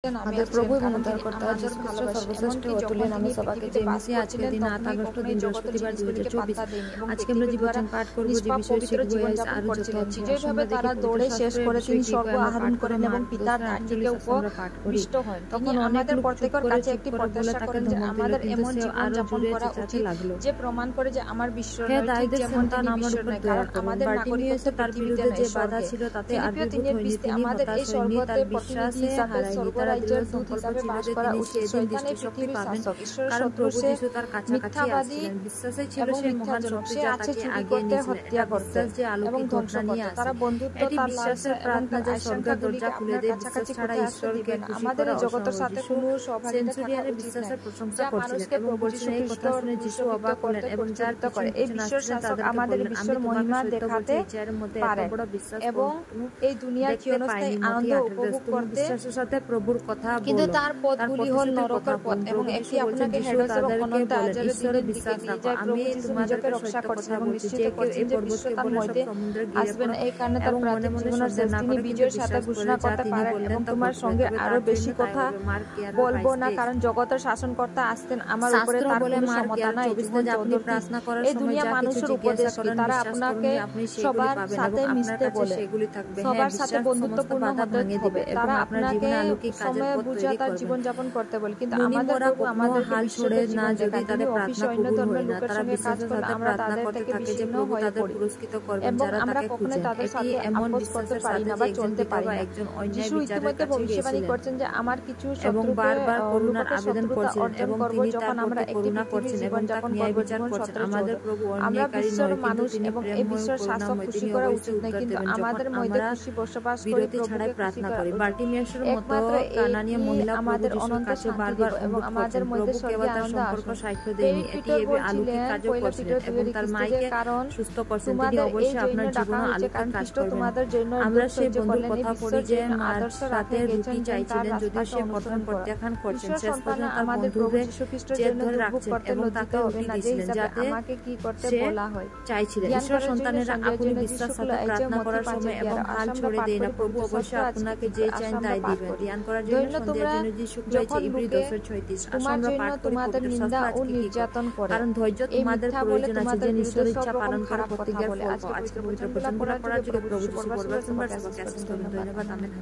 আমাদের প্রভু এবং উদ্ধারকর্তা যীশু খ্রিস্ট সর্বশ্রেষ্ঠ অতুল্য নামে সবাইকে জয় মেসি। আজকের দিন 8 আগস্ট দিন বৃহস্পতিবার 2024। আজকে আমরা জীবন পাঠ করব যে বিষয়ে শিখব আর যত আছে যেভাবে তারা দৌড়ে শেষ করে তিনি স্বর্গ আহরণ করেন এবং পিতার ডান দিকে উপবিষ্ট হন। তখন আমাদের প্রত্যেকের কাছে একটি প্রত্যাশা করেন যে আমাদের এমন জীবন যাপন করা উচিত যে প্রমাণ করে যে আমার বিশ্ব নয়, ঠিক যেমন তিনি বিশ্ব নয়, কারণ আমাদের নাগরিকত্ব তার বিরুদ্ধে যে বাধা ছিল তাতে আরবিত হয়নি। আমাদের এই স্বর্গতে প্রতিনিধি হিসাবে স্বর্গরাজ্যের দূত হিসাবে বাস করা উচিত। শয়তান এই পৃথিবীর শাসক, ঈশ্বরের শত্রু, সে মিথ্যাবাদী এবং মিথ্যাজনক, সে আছে চুরি করতে, হত্যা করতে এবং ধ্বংস করতে। তারা বন্ধুত্ব, তার লালসা এবং তার আশঙ্কাগুলিকে আপনার কাছাকাছি কোথায় আসতে দিবেন। আমাদের এই জগতের সাথে কোনো সহভাগিতা থাকা উচিত নয়, যা মানুষকে প্রভু যীশু খ্রিস্টের যিশু অবাক করতে প্রচারিত করে। এই বিশ্বের শাসক আমাদের বিশ্বের মহিমা দেখাতে পারে এবং এই দুনিয়ার ক্ষণস্থায়ী আনন্দ উপভোগ করতে, প্রভুর কথা, কিন্তু তার পথগুলি হল নরকের পথ এবং একটি আপনাকে হেডস এবং অনন্ত আজারের দিকে নিয়ে যায়। প্রভু যীশু নিজেকে রক্ষা করছেন এবং নিশ্চিত করছেন যে বিশ্ব তার মধ্যে আসবে না। এই কারণে তার প্রাথমিক জীবনের শেষ তিনি বিজয়ের সাথে ঘোষণা করতে পারেন এবং তোমার সঙ্গে আরো বেশি কথা বলবো না, কারণ জগতের শাসনকর্তা আসতেন আমার উপরে, তার কোনো ক্ষমতা নাই। এই দুনিয়া মানুষের উপদেশ কি? তারা আপনাকে সবার সাথে মিশতে বলে, সবার সাথে বন্ধুত্বপূর্ণ হতে হবে, তারা আপনাকে সময় বুঝা তার জীবন যাপন করতে বলে, কিন্তু আমাদের প্রভু আমাদের হাল ছোড়ে না। যদি তাদের অন্য ধর্মের লোকের সঙ্গে কাজ করে আমরা তাদের থেকে বিচ্ছিন্ন হয়ে পড়ি এবং আমরা কখনোই তাদের সাথে আপোষ করতে পারি না বা চলতে পারি না। যিশু ইতিমধ্যে ভবিষ্যবাণী করছেন যে আমার কিছু শত্রুকে বারবার করুণার আবেদন করছেন এবং তিনি যখন আমরা একটি পৃথিবীর জীবন যাপন করব, জীবন সত্য আমাদের প্রভু আমরা বিশ্বের মানুষ এবং এই বিশ্বের শাসক খুশি করা উচিত নয়, কিন্তু আমাদের মধ্যে খুশি বসবাস করে প্রভুকে প্রার্থনা করি। বার্টিমেউসের মতো কানানীয় মহিলা মাদের অনন্ত বারবার এবং আমাদের মধ্যে স্বর্গীয় আনন্দ আসুন। তিনি পিটার বলছিলেন পয়লা পিটার 2:21 কারণ সুস্থ করছেন, তিনি তোমাদের এই অবশ্যই জন্য আপনার ডাকা জীবনে হয়েছে, কারণ খ্রিস্ট তোমাদের জন্য আমরা সেই সহ্য বন্ধুর করলেন। কথা এই পড়ি যে বিশ্বের আদর্শ রাতে রাখতে রুটি চাইছিলেন, যদিও সে প্রথম প্রত্যাখ্যান করছেন, শেষ পর্যন্ত তার আমাদের প্রভু বন্ধুদের যীশু খ্রিস্টের জেদ জন্য ধরে দুর্ভোগ রাখছেন করতে এবং লজ্জিত তাকে হবেন রুটি না, যে দিয়েছিলেন, হিসাবে যাতে আমাকে কি করতে সে বলা হয়। চাইছিলেন। ঈশ্বর সন্তানেরা আপনি বিশ্বাস সাথে প্রার্থনা করার সময় এবং হাল ছেড়ে দেয় না। প্রভু অবশ্যই আপনাকে যে চান তাই দিবেন। ধ্যান করার জন্য সন্ধ্যার জন্য যে শুক্রবার ইব্রি 10:36 তোমার জন্য তোমাদের নিন্দা ও নির্যাতন করে, কারণ ধৈর্য তোমাদের প্রয়োজন আছে যে ঈশ্বরের ইচ্ছা পালন করা প্রতিজ্ঞার ফল। আজকে পবিত্র বচন পড়ার জন্য প্রভু যীশু ধন্যবাদ। আমেন।